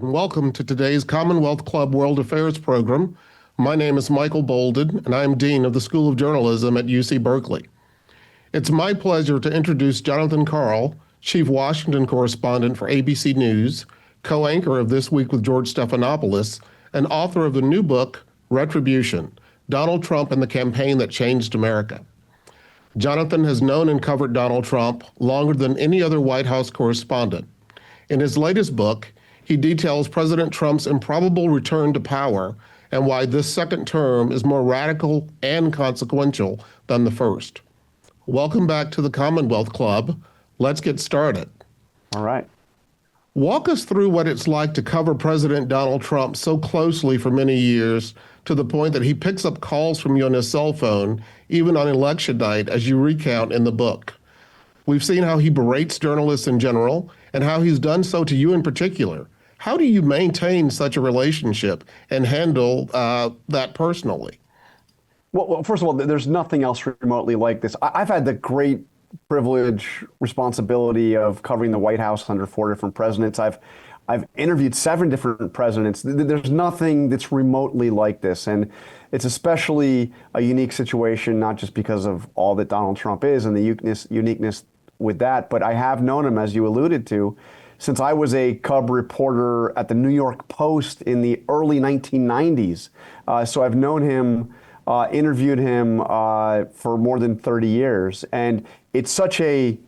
and welcome to today's Commonwealth Club World Affairs program. My name is Michael Bolden, and I am Dean of the School of Journalism at UC Berkeley. It's my pleasure to introduce Jonathan Karl, Chief Washington Correspondent for ABC News, co-anchor of This Week with George Stephanopoulos, and author of the new book, Retribution: Donald Trump and the Campaign That Changed America. Jonathan has known and covered Donald Trump longer than any other White House correspondent. In his latest book, he details President Trump's improbable return to power and why this second term is more radical and consequential than the first. Welcome back to the Commonwealth Club. Let's get started. All right. Walk us through what it's like to cover President Donald Trump so closely for many years, to the point that he picks up calls from you on his cell phone, even on election night, as you recount in the book. We've seen how he berates journalists in general, and how he's done so to you in particular. How do you maintain such a relationship and handle that personally? Well, first of all, there's nothing else remotely like this. I've had the great privilege, responsibility of covering the White House under 4 different presidents. I've interviewed 7 different presidents. There's nothing that's remotely like this. And it's especially a unique situation, not just because of all that Donald Trump is and the uniqueness with that, but I have known him, as you alluded to, since I was a cub reporter at the New York Post in the early 1990s. So I've known him, interviewed him for more than 30 years. And it's such an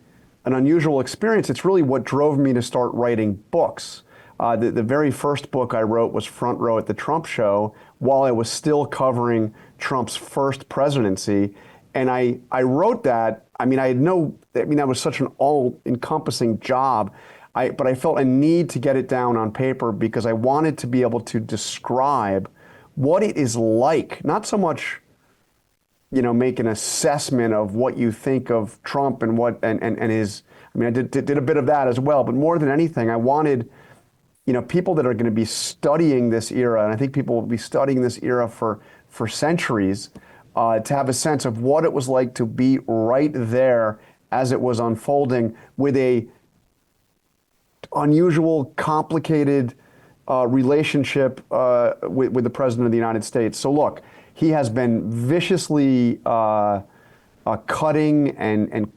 unusual experience. It's really what drove me to start writing books. The very first book I wrote was Front Row at the Trump Show, while I was still covering Trump's first presidency. And I wrote that. That was such an all-encompassing job. But I felt a need to get it down on paper because I wanted to be able to describe what it is like, not so much, make an assessment of what you think of Trump and his, I did a bit of that as well, but more than anything, I wanted, people that are going to be studying this era, and I think people will be studying this era for centuries, to have a sense of what it was like to be right there as it was unfolding with a unusual, complicated relationship with the President of the United States. So look, he has been viciously cutting and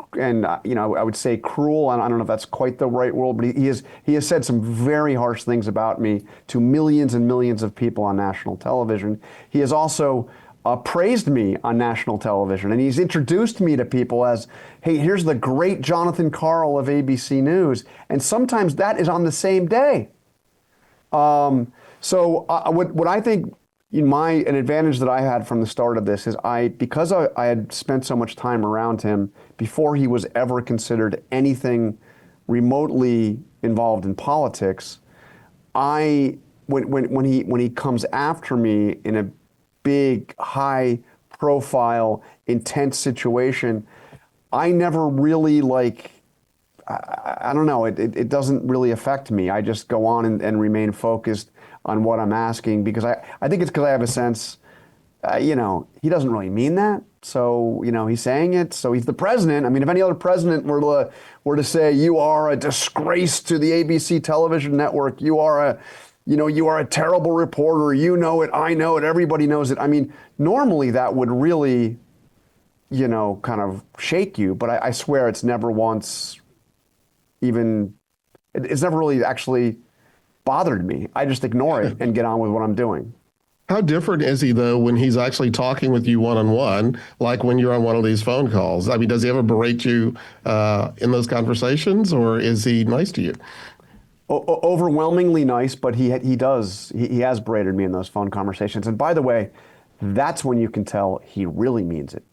I would say cruel. I don't know if that's quite the right word, but he has said some very harsh things about me to millions and millions of people on national television. He has also praised me on national television, and he's introduced me to people as, hey, here's the great Jonathan Karl of ABC News, and sometimes that is on the same day. So what I think an advantage that I had from the start of this is because I had spent so much time around him before he was ever considered anything remotely involved in politics. When he comes after me in a big, high profile, intense situation, I never really I don't know, it doesn't really affect me. I just go on and remain focused on what I'm asking, because I think it's because I have a sense, he doesn't really mean that. So, he's saying it. So he's the president. If any other president were to say, you are a disgrace to the ABC television network, you are a terrible reporter, you know it, I know it, everybody knows it. Normally that would really, kind of shake you, but I swear it's never once it's never really actually bothered me. I just ignore it and get on with what I'm doing. How different is he, though, when he's actually talking with you one-on-one, like when you're on one of these phone calls? Does he ever berate you in those conversations, or is he nice to you? Overwhelmingly nice, but he has berated me in those phone conversations. And by the way, that's when you can tell he really means it.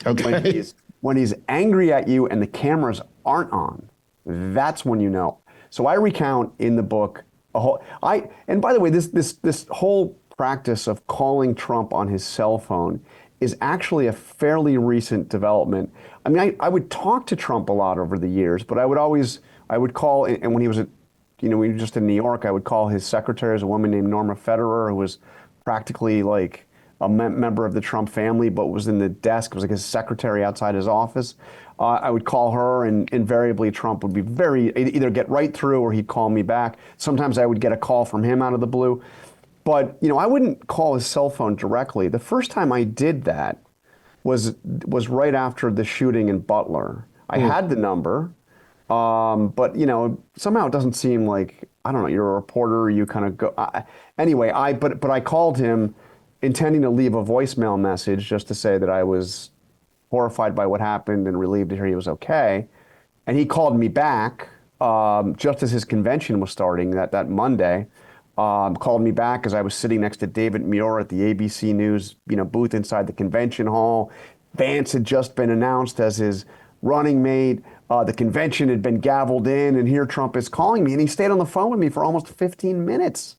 Okay. When he's angry at you and the cameras aren't on, that's when you know. So I recount in the book and by the way, this whole practice of calling Trump on his cell phone is actually a fairly recent development. I would talk to Trump a lot over the years, but I would call, and when he was we were just in New York, I would call his secretary, as a woman named Norma Federer, who was practically like a member of the Trump family, but was in the desk, was like his secretary outside his office. I would call her, and invariably Trump would be either get right through or he'd call me back. Sometimes I would get a call from him out of the blue. But, I wouldn't call his cell phone directly. The first time I did that was right after the shooting in Butler. I had the number, but, somehow it doesn't seem like, I don't know, you're a reporter, you kind of go. Anyway, but I called him intending to leave a voicemail message just to say that I was horrified by what happened and relieved to hear he was okay. And he called me back just as his convention was starting that Monday. Called me back as I was sitting next to David Muir at the ABC News booth inside the convention hall. Vance had just been announced as his running mate. The convention had been gavelled in, and here Trump is calling me, and he stayed on the phone with me for almost 15 minutes.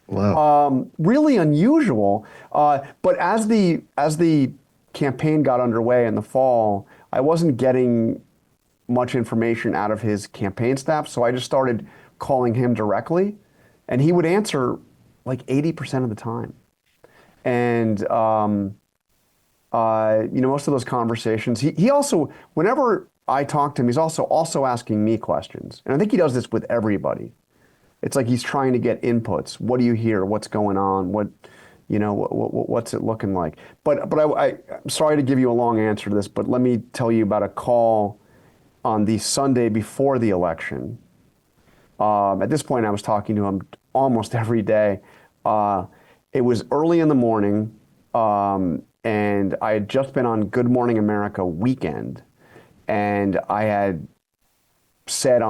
Wow. Really unusual. But as the campaign got underway in the fall, I wasn't getting much information out of his campaign staff, so I just started calling him directly, and he would answer like 80% of the time. And most of those conversations, he also, whenever I talk to him, he's also asking me questions, and I think he does this with everybody. It's like he's trying to get inputs. What do you hear? What's going on? What's it looking like? But I'm sorry to give you a long answer to this, but let me tell you about a call on the Sunday before the election. At this point, I was talking to him almost every day. It was early in the morning, and I had just been on Good Morning America weekend, and I had said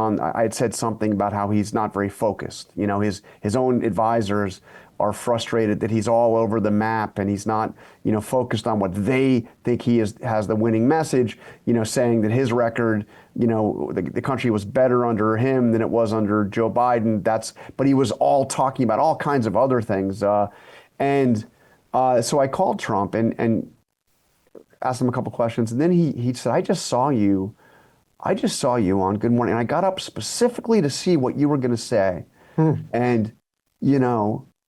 something about how he's not very focused. His own advisors are frustrated that he's all over the map and he's not, focused on what they think has the winning message, saying that his record, the country was better under him than it was under Joe Biden. But he was all talking about all kinds of other things. So I called Trump and asked him a couple questions, and then he said, I just saw you on Good Morning, and I got up specifically to see what you were going to say. And,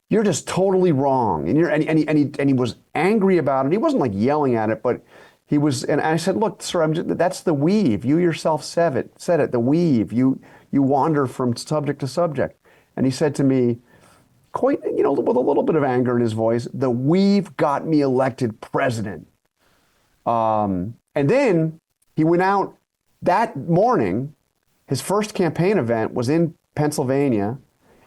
you're just totally wrong. And he was angry about it. He wasn't like yelling at it, but he was, and I said, look, sir, that's the weave. You yourself said it, the weave. You wander from subject to subject. And he said to me, quite, with a little bit of anger in his voice, the weave got me elected president. And then he went out that morning. His first campaign event was in Pennsylvania,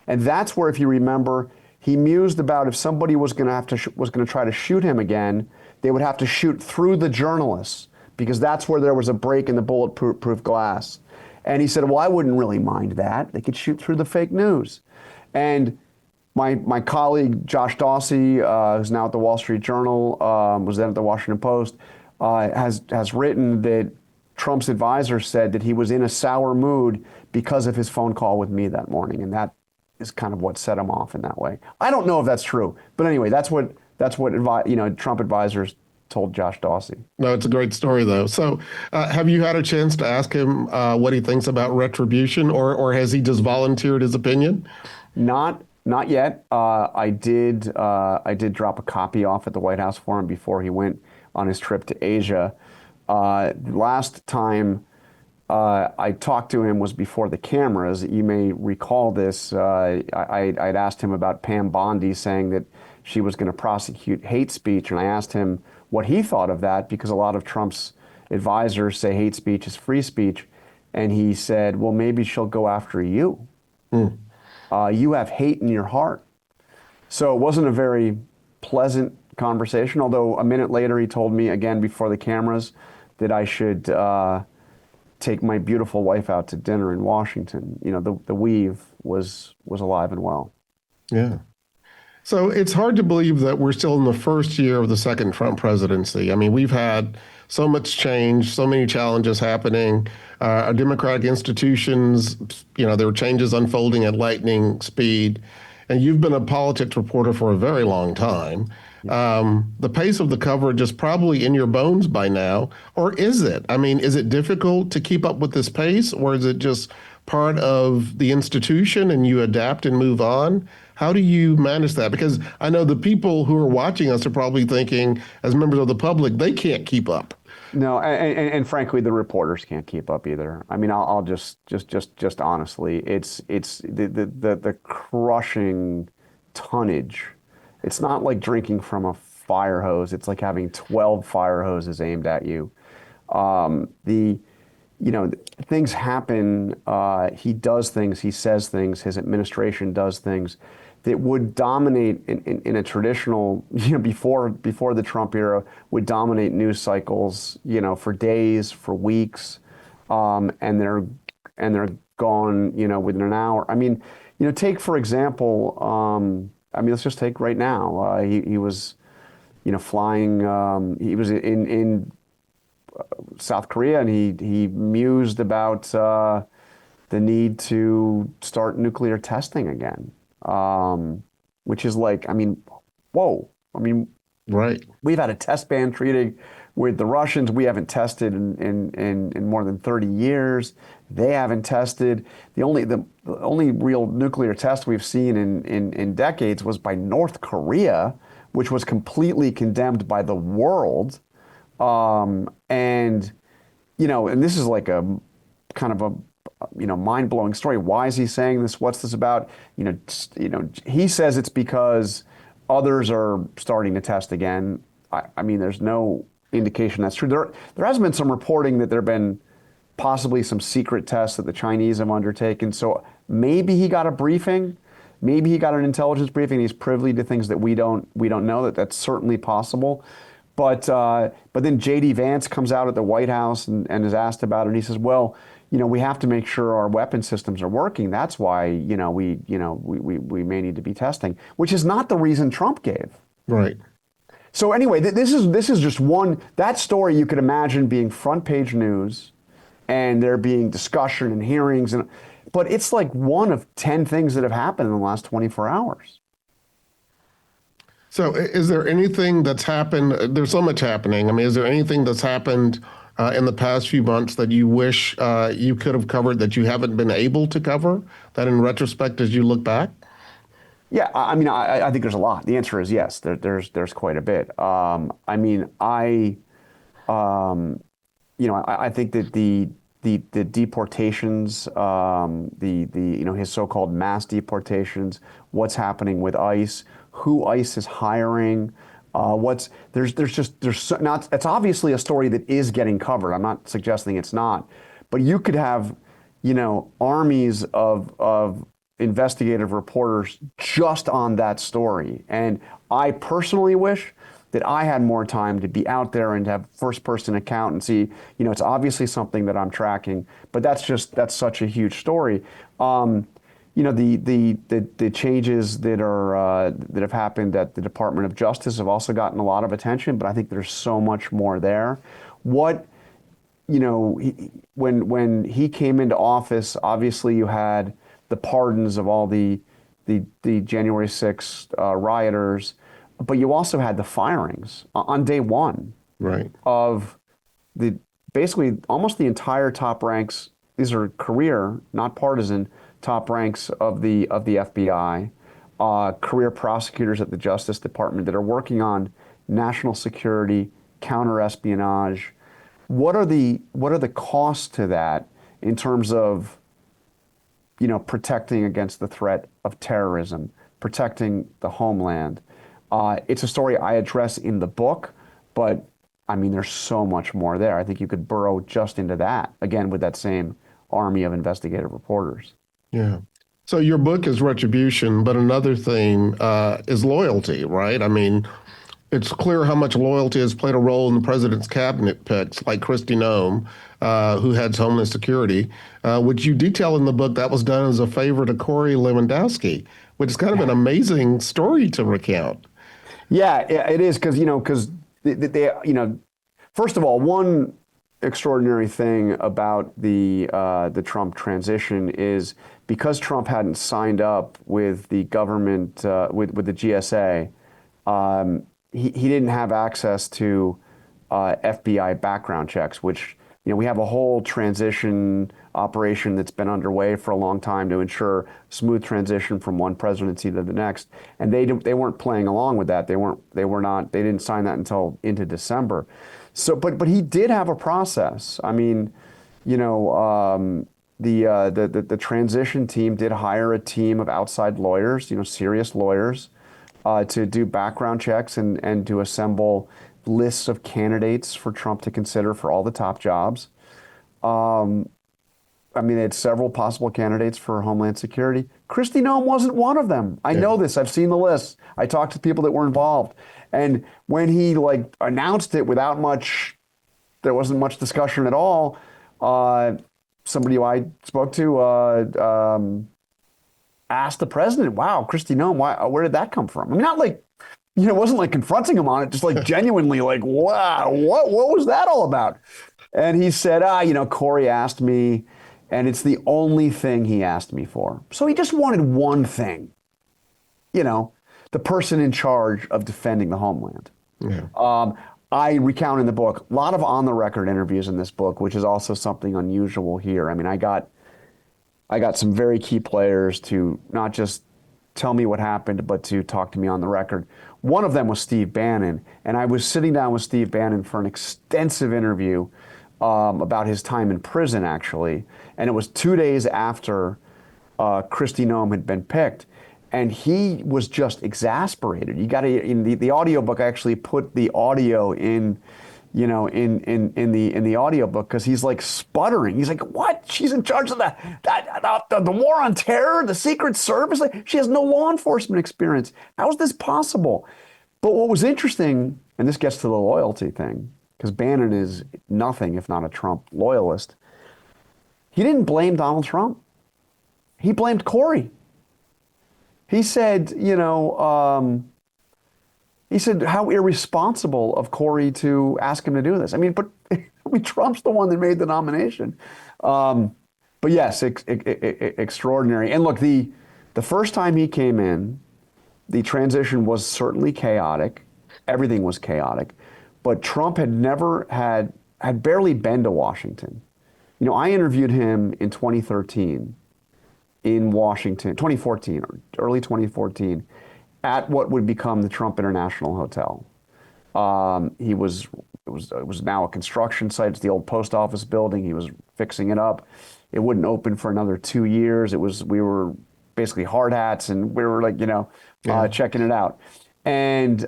and that's where, if you remember, he mused about if somebody was going to try to shoot him again, they would have to shoot through the journalists, because that's where there was a break in the bulletproof glass. And he said, well, I wouldn't really mind that. They could shoot through the fake news. And my colleague Josh Dawsey, who's now at the Wall Street Journal, was then at the Washington Post, has written that Trump's advisor said that he was in a sour mood because of his phone call with me that morning, and that is kind of what set him off in that way. I don't know if that's true, but anyway, that's what Trump advisors told Josh Dawsey. No, it's a great story, though. So have you had a chance to ask him what he thinks about retribution, or has he just volunteered his opinion? Not yet. I did drop a copy off at the White House for him before he went on his trip to Asia. Last time I talked to him was before the cameras. You may recall this. I'd asked him about Pam Bondi saying that she was going to prosecute hate speech, and I asked him what he thought of that, because a lot of Trump's advisors say hate speech is free speech, and he said, well, maybe she'll go after you. You have hate in your heart. So it wasn't a very pleasant conversation, although a minute later he told me, again before the cameras, that I should take my beautiful wife out to dinner in Washington. The weave was alive and well. Yeah. So it's hard to believe that we're still in the first year of the second Trump presidency. I mean, we've had so much change, so many challenges happening. Our democratic institutions, there are changes unfolding at lightning speed. And you've been a politics reporter for a very long time. The pace of the coverage is probably in your bones by now, or is it? I mean, is it difficult to keep up with this pace, or is it just part of the institution and you adapt and move on? How do you manage that? Because I know the people who are watching us are probably thinking, as members of the public, they can't keep up. No, and frankly, the reporters can't keep up either. I mean, I'll just honestly, it's the crushing tonnage. It's not like drinking from a fire hose. It's like having 12 fire hoses aimed at you. Things happen. He does things. He says things. His administration does things that would dominate in a traditional, before the Trump era, would dominate news cycles, for days, for weeks, and they're gone, within an hour. I mean, take for example, let's just take right now. He was, flying. He was in South Korea, and he mused about the need to start nuclear testing again. Which is like, I mean, whoa. I mean, right. We've had a test ban treaty with the Russians. We haven't tested in more than 30 years. They haven't tested. The only real nuclear test we've seen in decades was by North Korea, which was completely condemned by the world. And this is like a kind of a mind-blowing story. Why is he saying this? What's this about? He says it's because others are starting to test again. I mean, there's no indication that's true. There has been some reporting that there have been possibly some secret tests that the Chinese have undertaken. So maybe he got a briefing. Maybe he got an intelligence briefing. He's privy to things that we don't know. That's certainly possible. But then J.D. Vance comes out at the White House and is asked about it. And he says, well, we have to make sure our weapon systems are working. That's why, we may need to be testing, which is not the reason Trump gave. Right. So anyway, this is just one, that story you could imagine being front page news and there being discussion and hearings, but it's like one of 10 things that have happened in the last 24 hours. So is there anything that's happened? There's so much happening. I mean, is there anything that's happened in the past few months that you wish you could have covered that you haven't been able to cover, that in retrospect, as you look back? Yeah, I mean, I think there's a lot. The answer is yes. There's quite a bit. I mean, I think that the deportations, his so-called mass deportations, what's happening with ICE, who ICE is hiring. It's obviously a story that is getting covered. I'm not suggesting it's not, but you could have, armies of investigative reporters just on that story. And I personally wish that I had more time to be out there and have first-person account and see, it's obviously something that I'm tracking, but that's such a huge story. The changes that have happened at the Department of Justice have also gotten a lot of attention, but I think there's so much more there. When he came into office, obviously you had the pardons of all the January 6th rioters, but you also had the firings on day one, right, of basically almost the entire top ranks. These are career, not partisan, top ranks of the FBI, career prosecutors at the Justice Department that are working on national security, counter-espionage. What are the costs to that in terms of protecting against the threat of terrorism, protecting the homeland? It's a story I address in the book, but I mean, there's so much more there. I think you could burrow just into that, again, with that same army of investigative reporters. Yeah. So your book is retribution, but another theme is loyalty, right? I mean, it's clear how much loyalty has played a role in the president's cabinet picks, like Kristi Noem, who heads Homeland Security, which you detail in the book that was done as a favor to Corey Lewandowski, which is kind of an amazing story to recount. Yeah, it is because they first of all, one extraordinary thing about the Trump transition is because Trump hadn't signed up with the government with the GSA, he didn't have access to FBI background checks, which we have a whole transition operation that's been underway for a long time to ensure smooth transition from one presidency to the next. And they weren't playing along with that. They didn't sign that until into December. So, but he did have a process. I mean, the transition team did hire a team of outside lawyers, serious lawyers, to do background checks and to assemble lists of candidates for Trump to consider for all the top jobs. They had several possible candidates for Homeland Security. Kristi Noem wasn't one of them. I know this. I've seen the list. I talked to people that were involved. And when he announced it there wasn't much discussion at all. Somebody who I spoke to asked the president, "Wow, Kristi Noem, where did that come from?" I mean, not it wasn't confronting him on it, just genuinely wow, what was that all about? And he said, Corey asked me, and it's the only thing he asked me for. So he just wanted one thing, the person in charge of defending the homeland. Yeah. I recount in the book a lot of on-the-record interviews in this book, which is also something unusual here. I mean, I got some very key players to not just tell me what happened, but to talk to me on the record. One of them was Steve Bannon, and I was sitting down with Steve Bannon for an extensive interview about his time in prison, actually. And it was 2 days after Kristi Noem had been picked. And he was just exasperated. You got to, in the audiobook, I actually put the audio in the audiobook because he's sputtering. He's like, "What? She's in charge of the war on terror, the Secret Service? She has no law enforcement experience. How is this possible?" But what was interesting, and this gets to the loyalty thing, because Bannon is nothing if not a Trump loyalist. He didn't blame Donald Trump. He blamed Corey. He said, how irresponsible of Corey to ask him to do this. I mean, Trump's the one that made the nomination. But yes, extraordinary. And look, the first time he came in, the transition was certainly chaotic. Everything was chaotic. But Trump had barely been to Washington. I interviewed him in 2013 in Washington, 2014, or early 2014, at what would become the Trump International Hotel. It was now a construction site. It's the old post office building. He was fixing it up. It wouldn't open for another 2 years. We were basically hard hats, and we were checking it out. And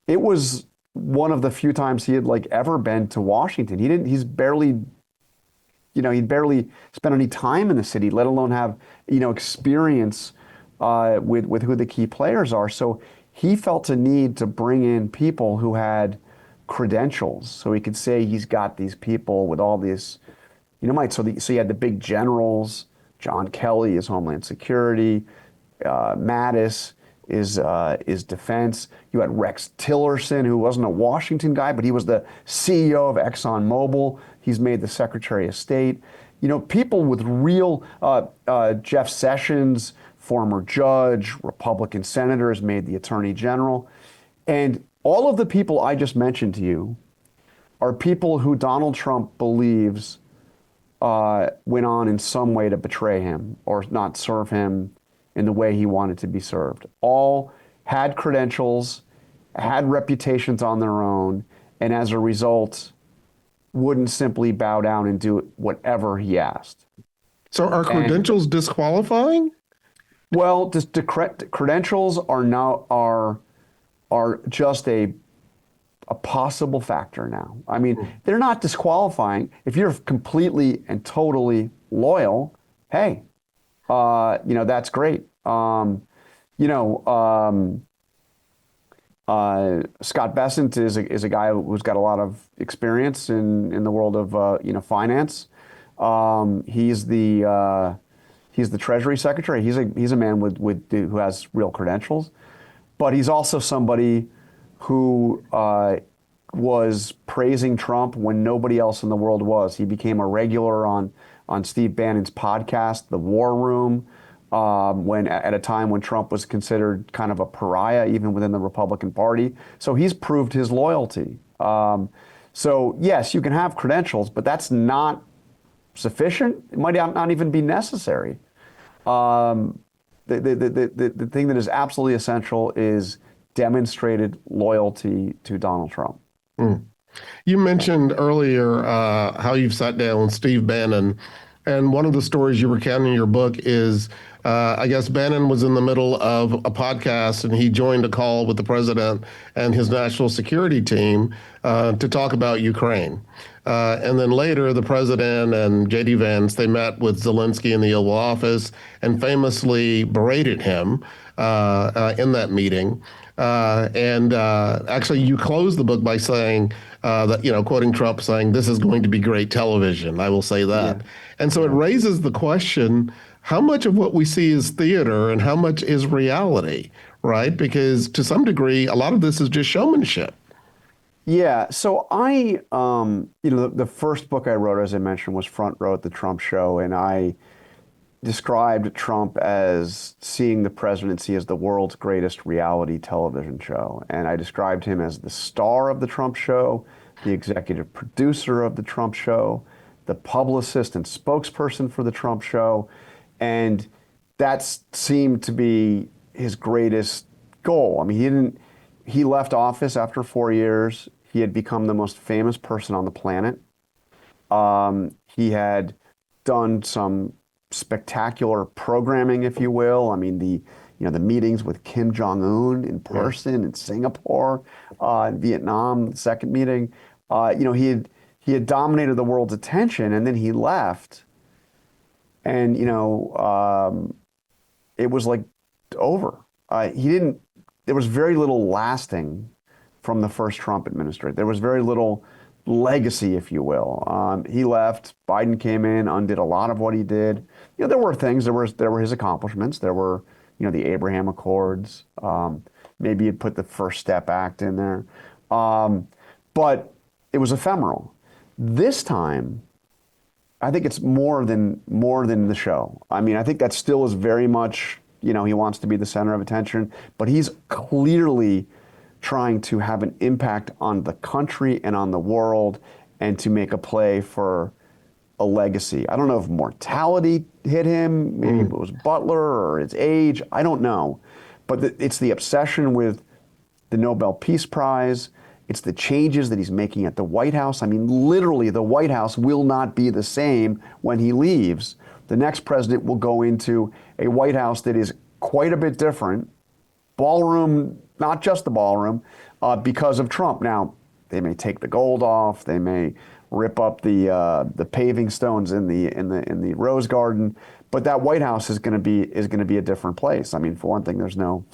it was one of the few times he had ever been to Washington. He'd barely spent any time in the city, let alone have, experience with who the key players are. So he felt a need to bring in people who had credentials, so he could say he's got these people with all these, so you had the big generals. John Kelly is Homeland Security. Mattis is defense. You had Rex Tillerson, who wasn't a Washington guy, but he was the CEO of ExxonMobil. He's made the Secretary of State. People with real, Jeff Sessions, former judge, Republican senators, made the Attorney General. And all of the people I just mentioned to you are people who Donald Trump believes went on in some way to betray him or not serve him in the way he wanted to be served. All had credentials, had reputations on their own, and as a result, wouldn't simply bow down and do whatever he asked. So are credentials disqualifying? Well, the credentials are just a possible factor now. I mean, they're not disqualifying. If you're completely and totally loyal, hey, that's great. Scott Bessent is a guy who's got a lot of experience in the world of finance. He's the Treasury Secretary. He's a man who has real credentials, but he's also somebody who was praising Trump when nobody else in the world was. He became a regular on Steve Bannon's podcast, The War Room, when at a time when Trump was considered kind of a pariah even within the Republican Party. So he's proved his loyalty. So yes, you can have credentials, but that's not sufficient. It might not even be necessary. Um, the thing that is absolutely essential is demonstrated loyalty to Donald Trump. You mentioned earlier how you've sat down with Steve Bannon, and one of the stories you recount in your book is, I guess Bannon was in the middle of a podcast and he joined a call with the president and his national security team to talk about Ukraine. And then later, the president and J.D. Vance, they met with Zelensky in the Oval Office and famously berated him in that meeting. And actually, you close the book by saying that, quoting Trump, saying, "This is going to be great television. I will say that." Yeah. And so it raises the question, how much of what we see is theater and how much is reality, right? Because to some degree, a lot of this is just showmanship. Yeah, so the first book I wrote, as I mentioned, was Front Row at the Trump Show, and I described Trump as seeing the presidency as the world's greatest reality television show. And I described him as the star of the Trump Show, the executive producer of the Trump Show, the publicist and spokesperson for the Trump Show. And that seemed to be his greatest goal. I mean, he left office after 4 years. He had become the most famous person on the planet. He had done some spectacular programming, if you will. I mean, the meetings with Kim Jong-un in person in Singapore, in Vietnam, the second meeting. He had dominated the world's attention, and then he left, and it was like over. There was very little lasting from the first Trump administration. There was very little legacy, if you will. He left. Biden came in, undid a lot of what he did. There were things. There were his accomplishments. There were, the Abraham Accords. Maybe he'd put the First Step Act in there, but it was ephemeral. This time, I think it's more than the show. I mean, I think that still is very much, he wants to be the center of attention, but he's clearly trying to have an impact on the country and on the world and to make a play for a legacy. I don't know if mortality hit him, maybe it was Butler or his age, I don't know. But it's the obsession with the Nobel Peace Prize. It's the changes that he's making at the White House. I mean, literally, the White House will not be the same when he leaves. The next president will go into a White House that is quite a bit different. Ballroom, not just the ballroom, because of Trump. Now, they may take the gold off. They may rip up the paving stones in the Rose Garden, but that White House is going to be a different place. I mean, for one thing, there's no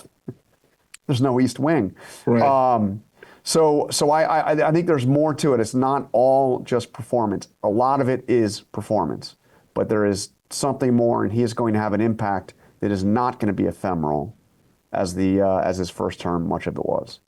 East Wing. Right. So I think there's more to it. It's not all just performance. A lot of it is performance, but there is something more, and he is going to have an impact that is not going to be ephemeral as his first term, much of it was.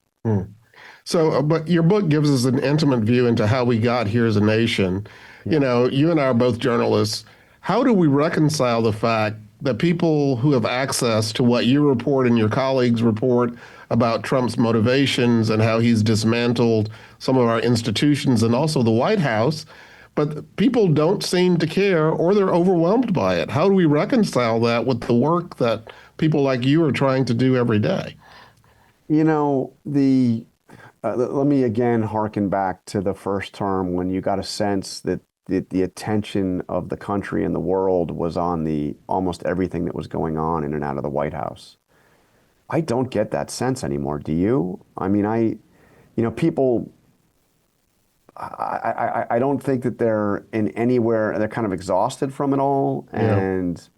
So, but your book gives us an intimate view into how we got here as a nation. Yeah. You and I are both journalists. How do we reconcile the fact that people who have access to what you report and your colleagues report about Trump's motivations and how he's dismantled some of our institutions and also the White House, but people don't seem to care or they're overwhelmed by it? How do we reconcile that with the work that people like you are trying to do every day? Let me again harken back to the first term when you got a sense that the attention of the country and the world was on almost everything that was going on in and out of the White House. I don't get that sense anymore. Do you? I mean, people, I don't think that they're in anywhere, they're kind of exhausted from it all. Yeah. And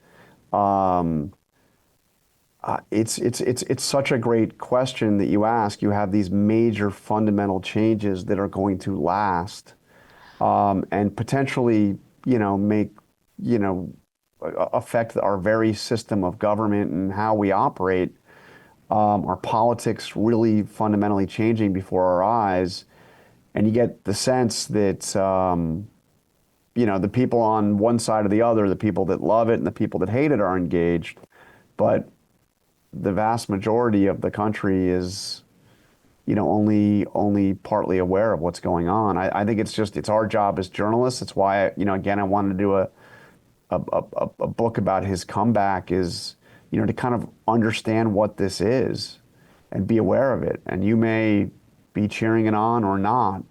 it's such a great question that you ask. You have these major fundamental changes that are going to last, and potentially, affect our very system of government and how we operate. Our politics really fundamentally changing before our eyes, and you get the sense that the people on one side or the other, the people that love it and the people that hate it, are engaged, but the vast majority of the country is, only partly aware of what's going on. I think it's our job as journalists. It's why, again, I wanted to do a book about his comeback is, to kind of understand what this is and be aware of it. And you may be cheering it on or not.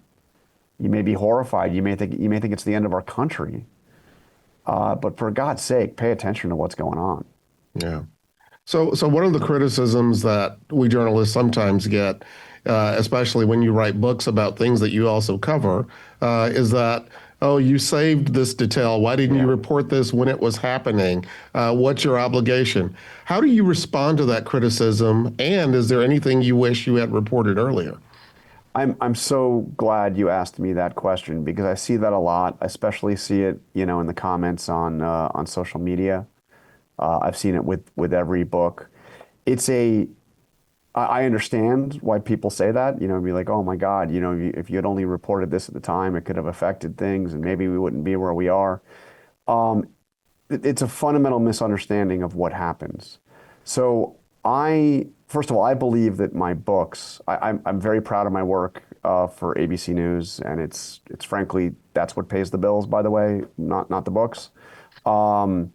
You may be horrified. You may think it's the end of our country. But for God's sake, pay attention to what's going on. Yeah. So one of the criticisms that we journalists sometimes get, especially when you write books about things that you also cover, is that, oh, you saved this detail. Why didn't you report this when it was happening? What's your obligation? How do you respond to that criticism? And is there anything you wish you had reported earlier? I'm so glad you asked me that question, because I see that a lot. I especially see it, in the comments on social media. I've seen it with every book. I understand why people say that, be like, oh my God, if you had only reported this at the time, it could have affected things and maybe we wouldn't be where we are. It's a fundamental misunderstanding of what happens. So first of all, I believe that my books, I'm very proud of my work for ABC News, and it's frankly, that's what pays the bills, by the way, not the books. And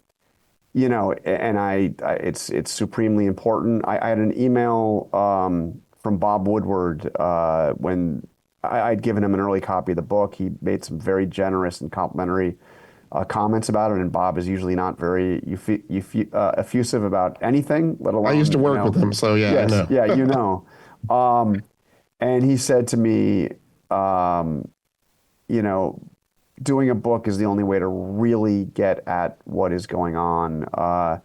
it's supremely important. I had an email from Bob Woodward when I'd given him an early copy of the book. He made some very generous and complimentary comments about it, and Bob is usually not very effusive about anything, let alone. I used to work with him, so yeah, yes, I know. Yeah, and he said to me, doing a book is the only way to really get at what is going on.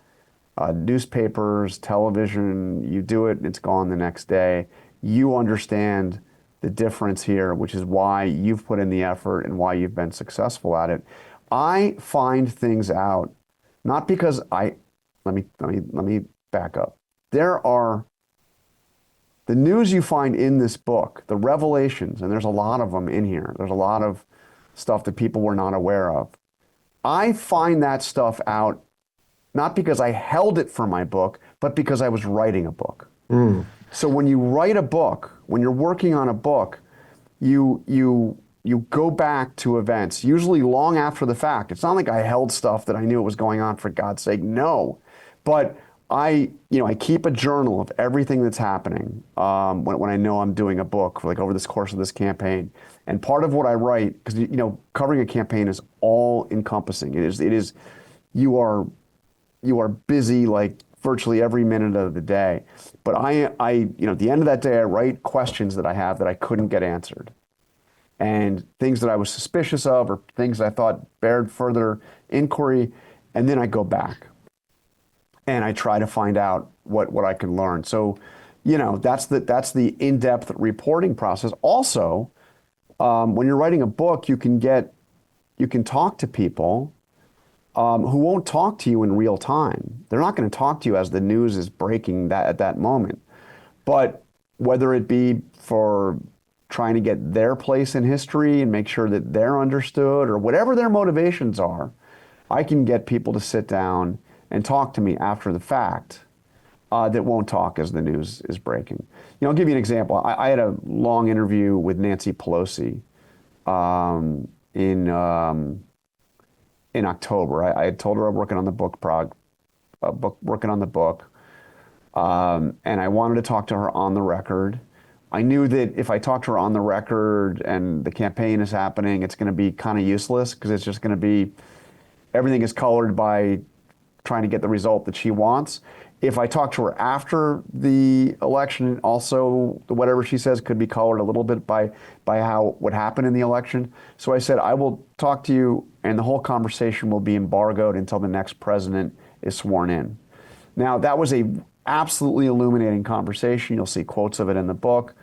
Newspapers, television, you do it, it's gone the next day. You understand the difference here, which is why you've put in the effort and why you've been successful at it. I find things out, not because let me back up. The news you find in this book, the revelations, and there's a lot of them in here. There's a lot of stuff that people were not aware of. I find that stuff out not because I held it for my book, but because I was writing a book. So when you write a book, when you're working on a book, you go back to events, usually long after the fact. It's not like I held stuff that I knew it was going on, for God's sake, no. But I keep a journal of everything that's happening when I know I'm doing a book, like over this course of this campaign. And part of what I write, because covering a campaign is all encompassing. It is you are busy like virtually every minute of the day. But at the end of that day, I write questions that I have that I couldn't get answered, and things that I was suspicious of, or things I thought bared further inquiry, and then I go back and I try to find out what I can learn. So, that's the in-depth reporting process. Also, when you're writing a book, you can talk to people who won't talk to you in real time. They're not going to talk to you as the news is breaking at that moment. But whether it be for trying to get their place in history and make sure that they're understood, or whatever their motivations are, I can get people to sit down and talk to me after the fact that won't talk as the news is breaking. I'll give you an example. I had a long interview with Nancy Pelosi in October. I had told her I'm working on the book, and I wanted to talk to her on the record. I knew that if I talked to her on the record and the campaign is happening, it's going to be kind of useless, because it's just going to be, everything is colored by trying to get the result that she wants. If I talk to her after the election, also whatever she says could be colored a little bit by what happened in the election. So I said, I will talk to you, and the whole conversation will be embargoed until the next president is sworn in. Now, that was a absolutely illuminating conversation. You'll see quotes of it in the book.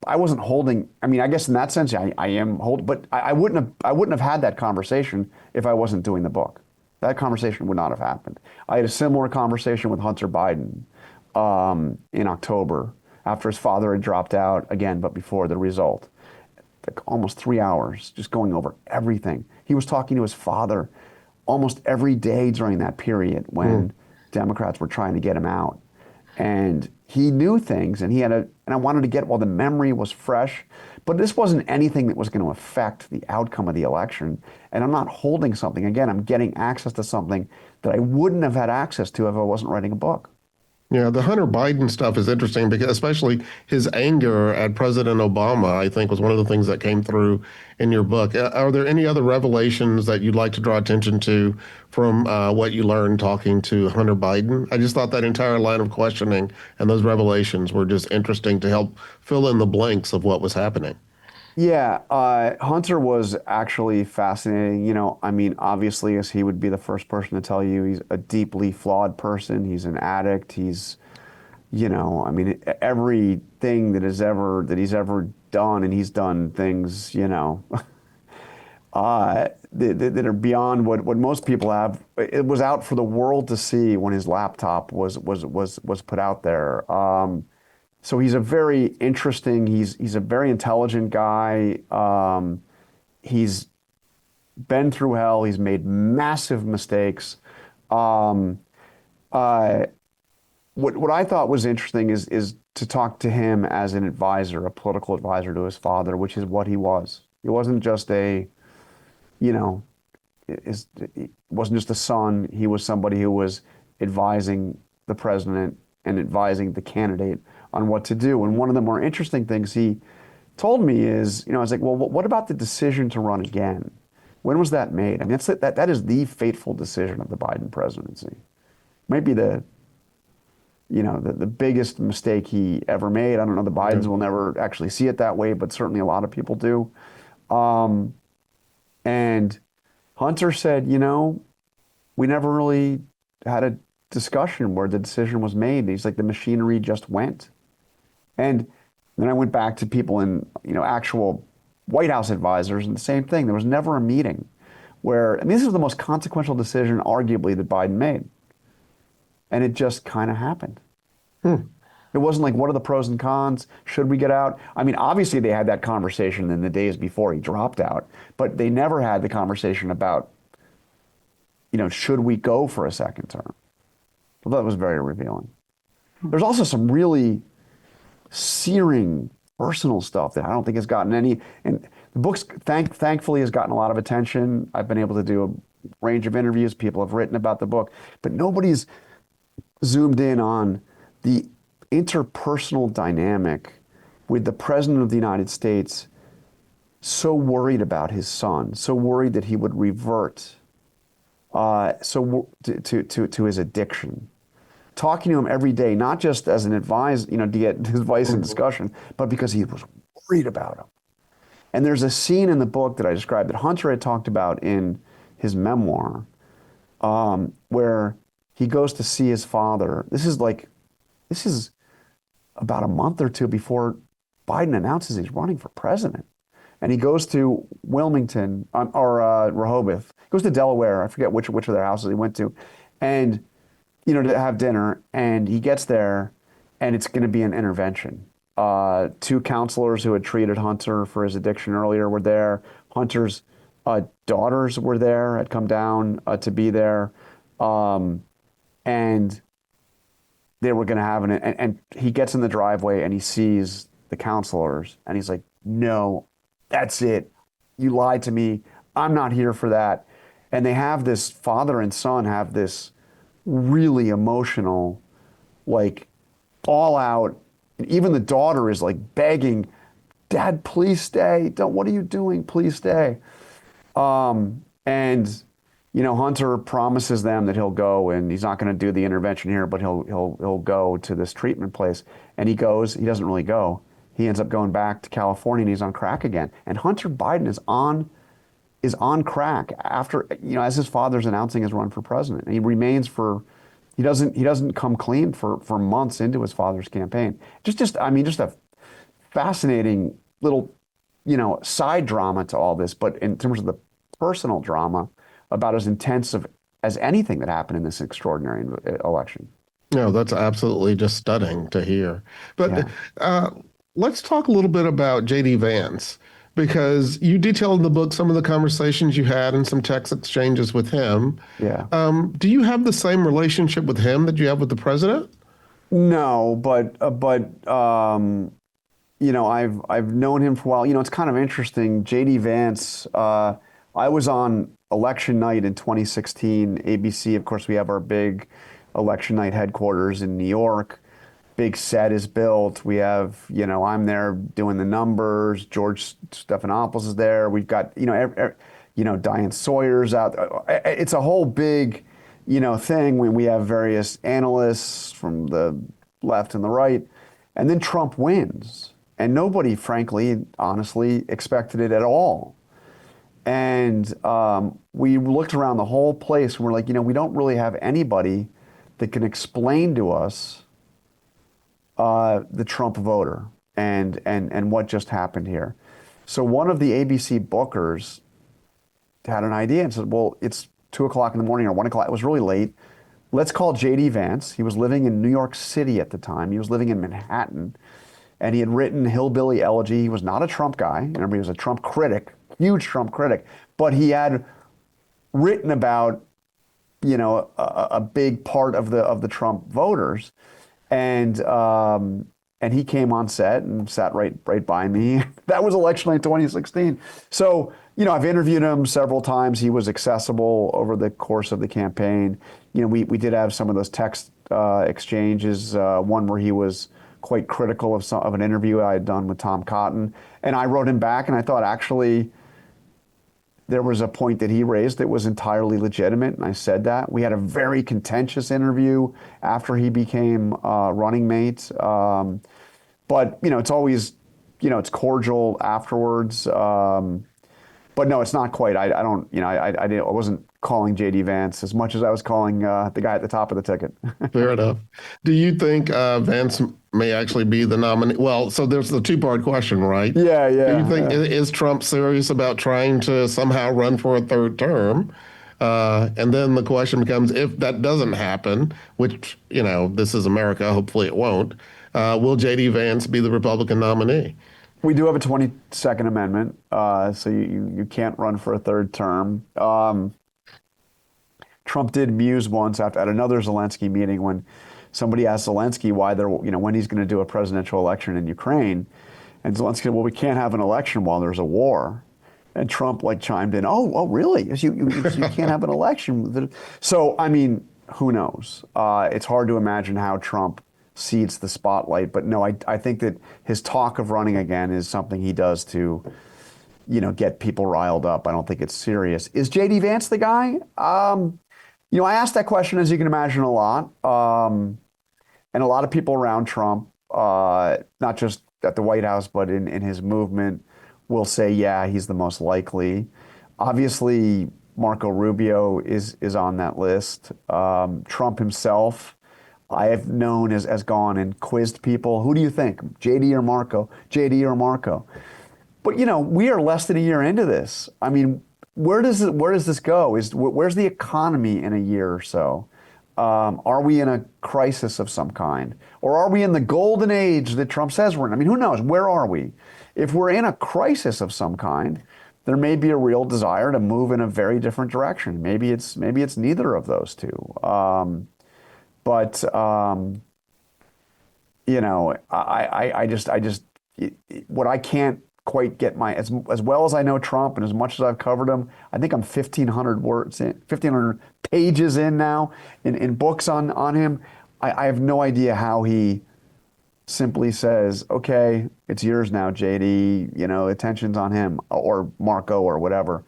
I wasn't holding. I mean, I guess in that sense, I am holding, but I wouldn't have had that conversation if I wasn't doing the book. That conversation would not have happened. I had a similar conversation with Hunter Biden in October, after his father had dropped out again, but before the result. Like almost 3 hours, just going over everything. He was talking to his father almost every day during that period when Democrats were trying to get him out. and he knew things, and and I wanted to get while the memory was fresh, but this wasn't anything that was going to affect the outcome of the election. And I'm not holding something. Again, I'm getting access to something that I wouldn't have had access to if I wasn't writing a book. Yeah, the Hunter Biden stuff is interesting because especially his anger at President Obama, I think, was one of the things that came through in your book. Are there any other revelations that you'd like to draw attention to from what you learned talking to Hunter Biden? I just thought that entire line of questioning and those revelations were just interesting to help fill in the blanks of what was happening. Yeah, Hunter was actually fascinating. You know, I mean, obviously, as he would be the first person to tell you, he's a deeply flawed person. He's an addict. He's, you know, I mean, everything he's ever done, and he's done things, you know, that are beyond what most people have. It was out for the world to see when his laptop was put out there. So he's a very interesting, he's a very intelligent guy. He's been through hell. He's made massive mistakes. What I thought was interesting is to talk to him as an advisor, a political advisor to his father, which is what he was. He wasn't just he wasn't just a son. He was somebody who was advising the president and advising the candidate on what to do. And one of the more interesting things he told me is, I was like, well, what about the decision to run again? When was that made? I mean, that is the fateful decision of the Biden presidency. Might be the biggest mistake he ever made. I don't know, the Bidens will never actually see it that way, but certainly a lot of people do. And Hunter said, we never really had a discussion where the decision was made. He's like, the machinery just went. And then I went back to people in, actual White House advisors, and the same thing. There was never a meeting where, this is the most consequential decision, arguably, that Biden made. And it just kind of happened. It wasn't like, what are the pros and cons? Should we get out? I mean, obviously they had that conversation in the days before he dropped out, but they never had the conversation about, should we go for a second term? Well, that was very revealing. There's also some really searing personal stuff that I don't think has gotten any, and the book's thankfully has gotten a lot of attention. I've been able to do a range of interviews. People have written about the book, but nobody's zoomed in on the interpersonal dynamic with the President of the United States so worried about his son, so worried that he would revert to his addiction. Talking to him every day, not just as an advisor, to get his advice and discussion, but because he was worried about him. And there's a scene in the book that I described that Hunter had talked about in his memoir, where he goes to see his father. This is about a month or two before Biden announces he's running for president. And he goes to Wilmington, or Rehoboth. He goes to Delaware. I forget which of their houses he went to. And to have dinner, and he gets there, and it's going to be an intervention. Two counselors who had treated Hunter for his addiction earlier were there. Hunter's daughters were there, had come down to be there, and they were going to have and he gets in the driveway, and he sees the counselors, and he's like, no, that's it. You lied to me. I'm not here for that. And they have this, father and son have this really emotional, like all out. And even the daughter is like begging, Dad, please stay. What are you doing? Please stay. And Hunter promises them that he'll go, and he's not going to do the intervention here, but he'll go to this treatment place. And he goes. He doesn't really go. He ends up going back to California, and he's on crack again. And Hunter Biden is on crack after, as his father's announcing his run for president. And he remains he doesn't come clean for months into his father's campaign. Just a fascinating little, side drama to all this, but in terms of the personal drama, about as intense as anything that happened in this extraordinary election. No, that's absolutely just stunning to hear. But let's talk a little bit about J.D. Vance, because you detail in the book some of the conversations you had and some text exchanges with him. Yeah. Do you have the same relationship with him that you have with the president? No, but I've known him for a while. It's kind of interesting. JD Vance. I was on election night in 2016. ABC, of course, we have our big election night headquarters in New York. Big set is built. We have, I'm there doing the numbers. George Stephanopoulos is there. We've got, Diane Sawyer's out. It's a whole big, thing when we have various analysts from the left and the right, and then Trump wins, and nobody, frankly, honestly, expected it at all. And we looked around the whole place, and we're like, we don't really have anybody that can explain to us the Trump voter and what just happened here. So one of the ABC bookers had an idea and said, well, it's 2 o'clock in the morning or 1 o'clock. It was really late. Let's call JD Vance. He was living in New York City at the time. He was living in Manhattan. And he had written Hillbilly Elegy. He was not a Trump guy. Remember, he was a Trump critic, huge Trump critic. But he had written about, a big part of the Trump voters. And he came on set and sat right by me. That was election night 2016. So, I've interviewed him several times. He was accessible over the course of the campaign. We did have some of those text exchanges, one where he was quite critical of an interview I had done with Tom Cotton. And I wrote him back, and I thought, actually, there was a point that he raised that was entirely legitimate, and I said that. We had a very contentious interview after he became running mate. But, it's always, it's cordial afterwards. But no, it's not quite. I don't, I wasn't calling JD Vance as much as I was calling the guy at the top of the ticket. Fair enough. Do you think Vance may actually be the nominee? Well, so there's the two-part question, right? Yeah. Do you think, is Trump serious about trying to somehow run for a third term? And then the question becomes, if that doesn't happen, which, this is America, hopefully it won't, will JD Vance be the Republican nominee? We do have a 22nd Amendment, so you can't run for a third term. Trump did muse once at another Zelensky meeting when somebody asked Zelensky when he's going to do a presidential election in Ukraine, and Zelensky said, "Well, we can't have an election while there's a war." And Trump chimed in, "Oh, really? You can't have an election." So, I mean, who knows? It's hard to imagine how Trump cedes the spotlight, but no, I think that his talk of running again is something he does to, get people riled up. I don't think it's serious. Is JD Vance the guy? I asked that question, as you can imagine, a lot, and a lot of people around Trump, not just at the White House, but in his movement, will say, yeah, he's the most likely. Obviously, Marco Rubio is on that list. Trump himself, I have known has gone and quizzed people. Who do you think, JD or Marco? JD or Marco? But we are less than a year into this. I mean, where does this go? Where's the economy in a year or so? Are we in a crisis of some kind, or are we in the golden age that Trump says we're in? I mean, who knows? Where are we? If we're in a crisis of some kind, there may be a real desire to move in a very different direction. Maybe it's neither of those two. But I just what I can't quite get as well as I know Trump and as much as I've covered him, I think I'm 1,500 words in, 1,500 pages in now in books on him. I have no idea how he simply says, okay, it's yours now, JD, attention's on him, or Marco, or whatever.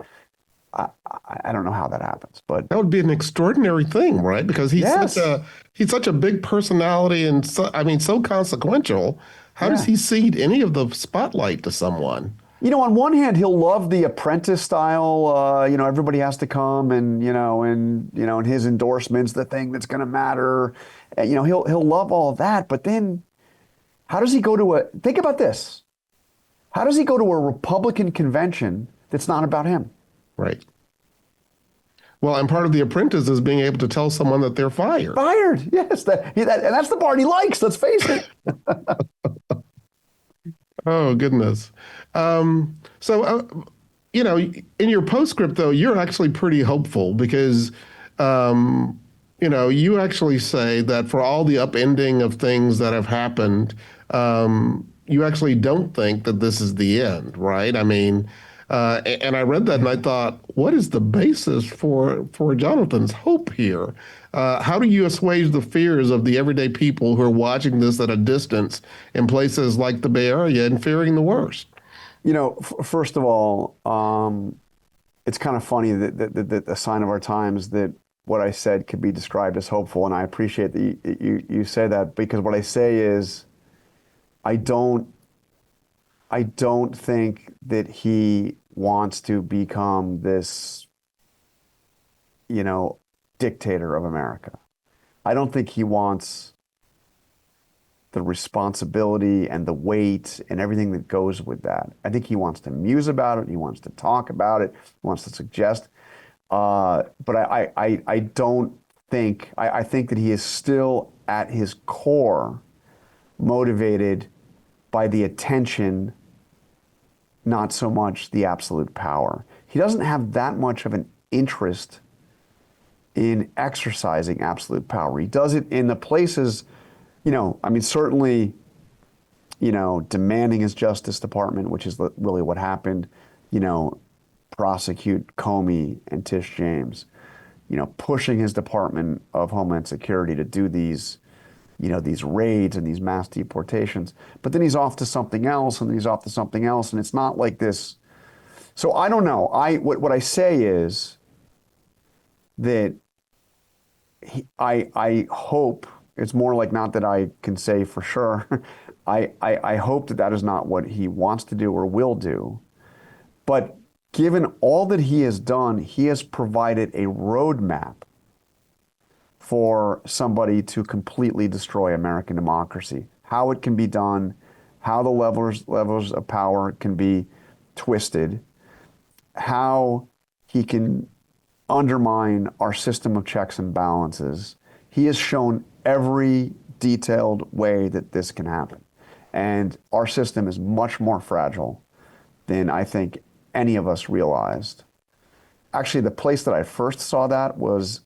I don't know how that happens, but that would be an extraordinary thing, right? Because he's yes. such a big personality and so consequential. How does he cede any of the spotlight to someone? On one hand, he'll love the Apprentice style. Everybody has to come, and and his endorsement's the thing that's going to matter. He'll love all of that. But then, how does he go to think about this? How does he go to a Republican convention that's not about him? Right. Well, and part of The Apprentice is being able to tell someone that they're fired. Fired, yes. And that's the part he likes, let's face it. Oh, goodness. So, in your postscript, though, you're actually pretty hopeful because You actually say that for all the upending of things that have happened, you actually don't think that this is the end, right? I mean, and I read that and I thought, what is the basis for Jonathan's hope here? How do you assuage the fears of the everyday people who are watching this at a distance in places like the Bay Area and fearing the worst? First of all, it's kind of funny that a sign of our times that what I said could be described as hopeful, and I appreciate that you say that, because what I say is I don't think that he wants to become this, dictator of America. I don't think he wants the responsibility and the weight and everything that goes with that. I think he wants to muse about it. He wants to talk about it. He wants to suggest. But I don't think, I think that he is still at his core motivated by the attention, not so much the absolute power. He doesn't have that much of an interest in exercising absolute power. He does it in the places, certainly, demanding his Justice Department, which is really what happened, prosecute Comey and Tish James, pushing his Department of Homeland Security to do these raids and these mass deportations. But then he's off to something else, and then he's off to something else, and it's not like this. So I don't know. What I say is that I hope, it's more like, not that I can say for sure, I hope that is not what he wants to do or will do. But given all that he has done, he has provided a roadmap for somebody to completely destroy American democracy. How it can be done, how the levels of power can be twisted, how he can undermine our system of checks and balances. He has shown every detailed way that this can happen. And our system is much more fragile than I think any of us realized. Actually, the place that I first saw that was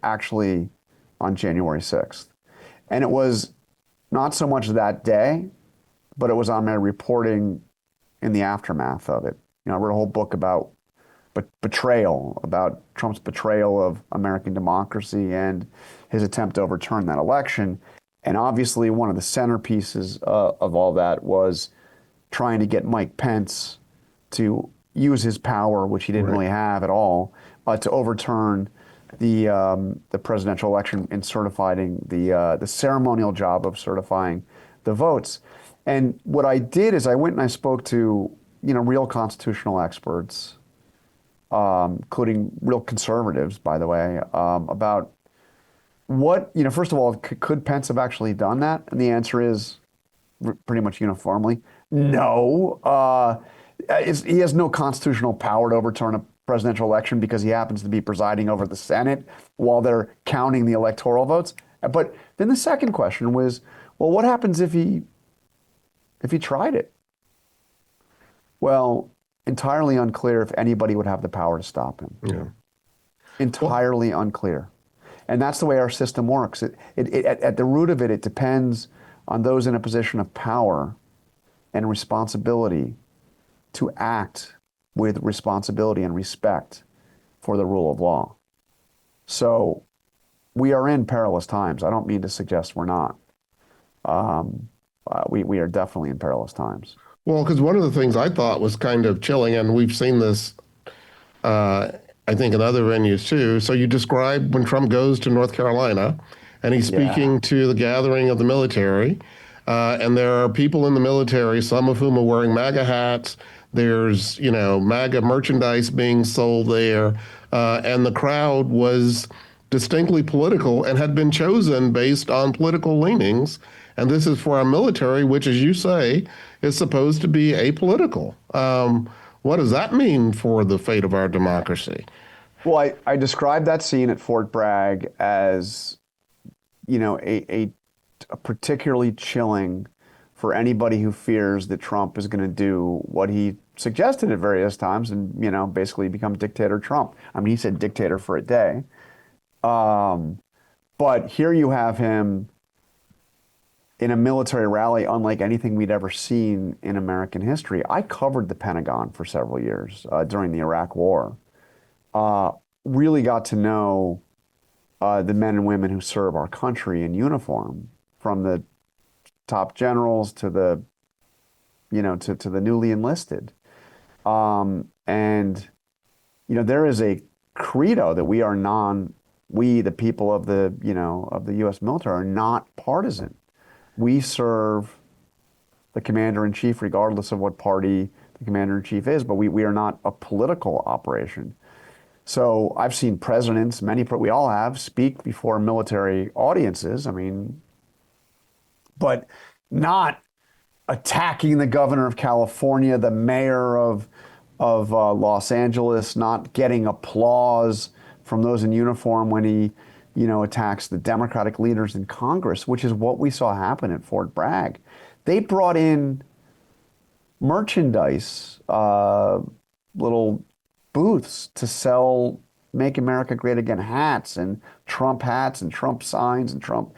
actually on January 6th. And it was not so much that day, but it was on my reporting in the aftermath of it. I wrote a whole book about betrayal, about Trump's betrayal of American democracy and his attempt to overturn that election. And obviously, one of the centerpieces of all that was trying to get Mike Pence to use his power, which he didn't really have at all, to overturn the presidential election and certifying the ceremonial job of certifying the votes. And what I did is I went and I spoke to real constitutional experts, including real conservatives, by the way, about what, first of all, could Pence have actually done that? And the answer is pretty much uniformly, no. He has no constitutional power to overturn a presidential election because he happens to be presiding over the Senate while they're counting the electoral votes. But then the second question was, well, what happens if he tried it? Well, entirely unclear if anybody would have the power to stop him. Yeah. Entirely unclear. And that's the way our system works. At the root of it, it depends on those in a position of power and responsibility to act with responsibility and respect for the rule of law. So we are in perilous times. I don't mean to suggest we're not. We are definitely in perilous times. Well, because one of the things I thought was kind of chilling, and we've seen this, I think, in other venues too. So you described when Trump goes to North Carolina and he's speaking to the gathering of the military, and there are people in the military, some of whom are wearing MAGA hats. There's, MAGA merchandise being sold there, and the crowd was distinctly political and had been chosen based on political leanings. And this is for our military, which, as you say, is supposed to be apolitical. What does that mean for the fate of our democracy? Well, I described that scene at Fort Bragg as, a particularly chilling for anybody who fears that Trump is going to do what he suggested at various times and, basically become dictator Trump. I mean, he said dictator for a day. But here you have him in a military rally unlike anything we'd ever seen in American history. I covered the Pentagon for several years during the Iraq War. Really got to know the men and women who serve our country in uniform, from the top generals to the, to the newly enlisted. And, there is a credo that we, the people of the, of the U.S. military, are not partisan. We serve the commander-in-chief regardless of what party the commander-in-chief is, but we are not a political operation. So I've seen presidents, we all have, speak before military audiences, but not attacking the governor of California, the mayor of Los Angeles, not getting applause from those in uniform when he attacks the Democratic leaders in Congress, which is what we saw happen at Fort Bragg. They brought in merchandise, little booths to sell Make America Great Again hats and Trump signs and Trump.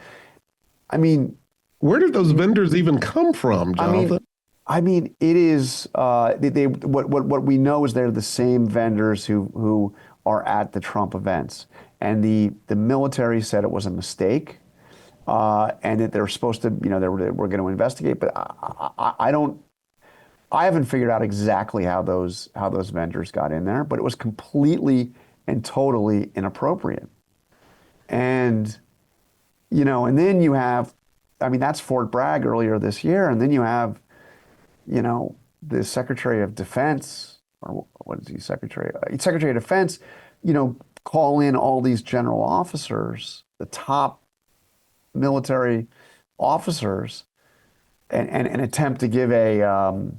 Where did those vendors even come from, Jonathan? It is what we know is they're the same vendors who are at the Trump events. And the military said it was a mistake, and that they're supposed to, we're going to investigate. But I haven't figured out exactly how those vendors got in there, but it was completely and totally inappropriate. And, and then you have, that's Fort Bragg earlier this year, and then you have, the Secretary of Defense, or what is he, Secretary of Defense, call in all these general officers, the top military officers, and attempt to give the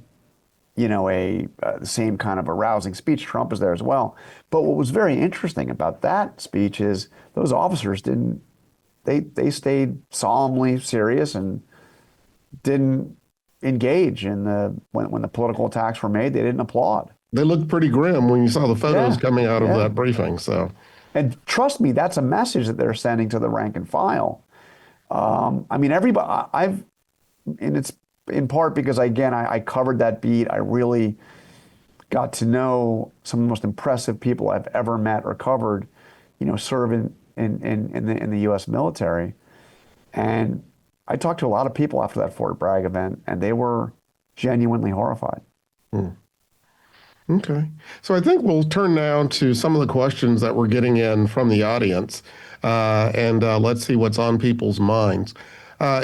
same kind of a rousing speech. Trump is there as well. But what was very interesting about that speech is those officers they stayed solemnly serious and didn't engage in when the political attacks were made. They didn't applaud. They looked pretty grim when you saw the photos coming out of that briefing. So, and trust me, that's a message that they're sending to the rank and file. Everybody, and it's in part because, again, I covered that beat. I really got to know some of the most impressive people I've ever met or covered, serving in the U.S. military. And I talked to a lot of people after that Fort Bragg event, and they were genuinely horrified. Okay. So I think we'll turn now to some of the questions that we're getting in from the audience, and let's see what's on people's minds.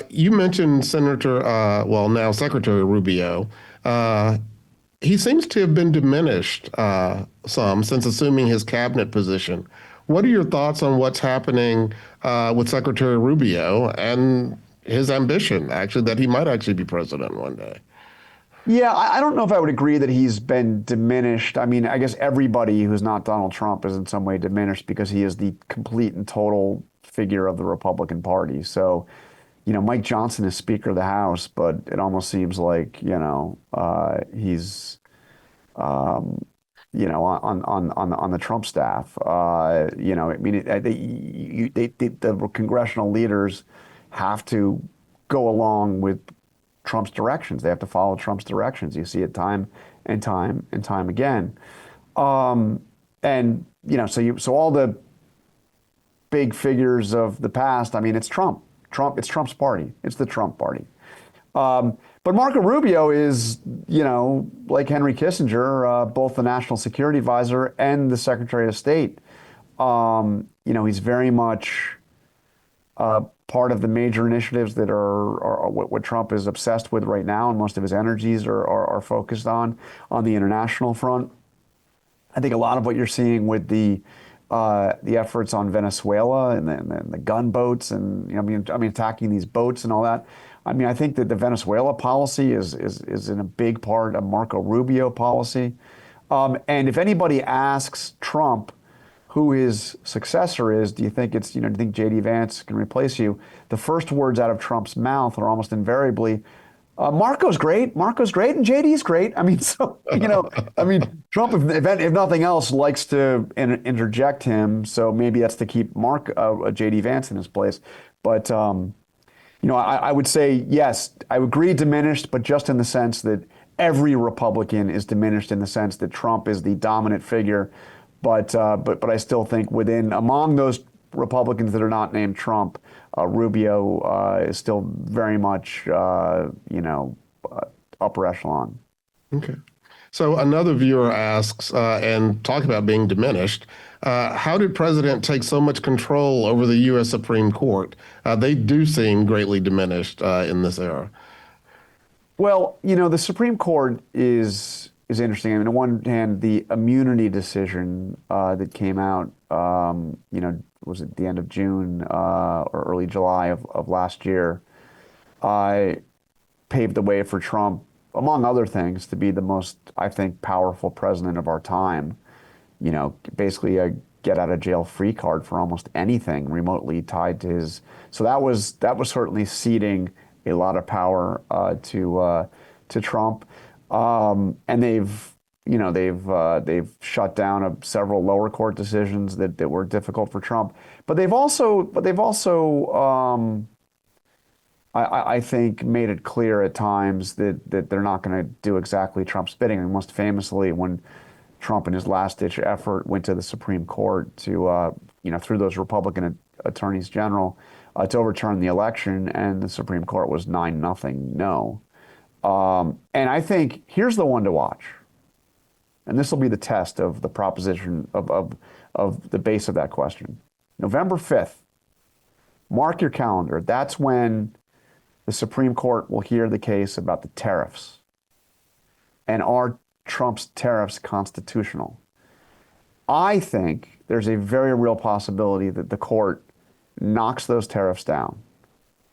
You mentioned now Secretary Rubio. He seems to have been diminished some since assuming his cabinet position. What are your thoughts on what's happening with Secretary Rubio and his ambition, actually, that he might actually be president one day? Yeah, I don't know if I would agree that he's been diminished. I guess everybody who's not Donald Trump is in some way diminished because he is the complete and total figure of the Republican Party. So, Mike Johnson is Speaker of the House, but it almost seems like, he's, on the Trump staff. The congressional leaders have to go along with Trump's directions. They have to follow Trump's directions. You see it time and time and time again. So all the big figures of the past, it's Trump. It's Trump's party. It's the Trump party. But Marco Rubio is, like Henry Kissinger, both the National Security Advisor and the Secretary of State. He's very much part of the major initiatives that are what Trump is obsessed with right now, and most of his energies are focused on the international front. I think a lot of what you're seeing with the efforts on Venezuela and the gunboats and attacking these boats and all that. I think that the Venezuela policy is in a big part a Marco Rubio policy. And if anybody asks Trump who his successor is, do you think do you think J.D. Vance can replace you? The first words out of Trump's mouth are almost invariably, Marco's great. Marco's great, and JD's great. I mean, so I mean, Trump, if nothing else, likes to interject him. So maybe that's to keep JD Vance in his place. But I would say yes, I agree, diminished, but just in the sense that every Republican is diminished in the sense that Trump is the dominant figure. But I still think among those Republicans that are not named Trump, Rubio is still very much, upper echelon. Okay. So another viewer asks, and talk about being diminished, how did President take so much control over the U.S. Supreme Court? They do seem greatly diminished in this era. Well, the Supreme Court is interesting. I mean, on one hand, the immunity decision that came out, was it the end of June or early July of last year, paved the way for Trump, among other things, to be the most, I think, powerful president of our time. Basically a get out of jail free card for almost anything remotely tied to his. So that was certainly ceding a lot of power to Trump, and they've shut down several lower court decisions that were difficult for Trump. But they've also I think made it clear at times that they're not going to do exactly Trump's bidding. And most famously, when Trump, in his last-ditch effort, went to the Supreme Court to through those Republican attorneys general to overturn the election, and the Supreme Court was 9-0 no. And I think here's the one to watch. And this will be the test of the proposition of the base of that question. November 5th, mark your calendar. That's when the Supreme Court will hear the case about the tariffs. And are Trump's tariffs constitutional? I think there's a very real possibility that the court knocks those tariffs down.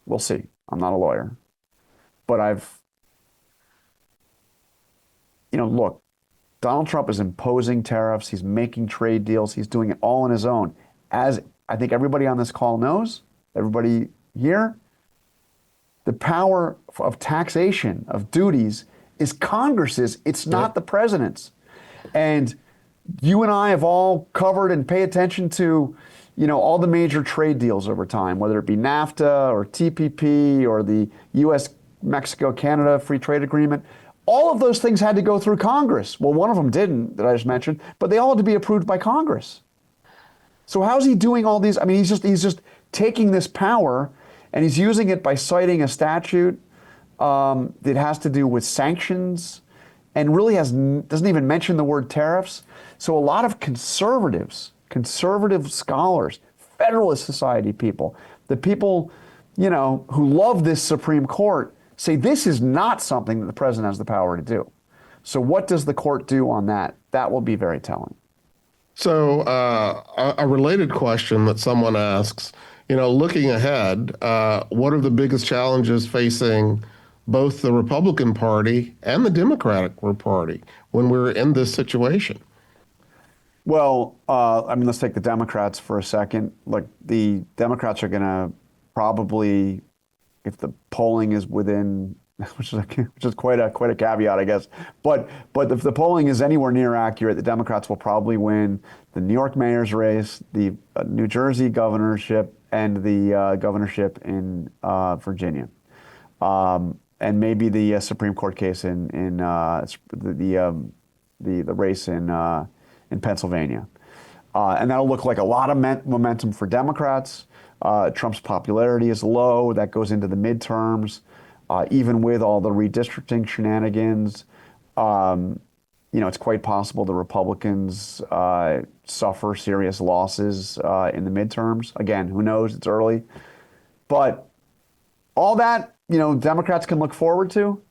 We'll see. I'm not a lawyer. But look, Donald Trump is imposing tariffs. He's making trade deals. He's doing it all on his own. As I think everybody on this call knows, everybody here, the power of taxation, of duties, is Congress's. It's not the president's. And you and I have all covered and pay attention to, all the major trade deals over time, whether it be NAFTA or TPP or the U.S. Mexico-Canada Free Trade Agreement. All of those things had to go through Congress. Well, one of them didn't, that I just mentioned, but they all had to be approved by Congress. So how's he doing all these? I mean, he's just taking this power and he's using it by citing a statute that has to do with sanctions and really doesn't even mention the word tariffs. So a lot of conservative scholars, Federalist Society people, the people, who love this Supreme Court, say this is not something that the president has the power to do. So what does the court do on that? That will be very telling. So a related question that someone asks, looking ahead, what are the biggest challenges facing both the Republican Party and the Democratic Party when we're in this situation? Well, let's take the Democrats for a second. Look, the Democrats are going to probably, if the polling is within, which is quite a caveat, I guess. But if the polling is anywhere near accurate, the Democrats will probably win the New York mayor's race, the New Jersey governorship, and the governorship in Virginia, and maybe the Supreme Court case in the race in Pennsylvania, and that'll look like a lot of momentum for Democrats. Trump's popularity is low. That goes into the midterms. Even with all the redistricting shenanigans, it's quite possible the Republicans suffer serious losses in the midterms. Again, who knows? It's early. But all that, Democrats can look forward to.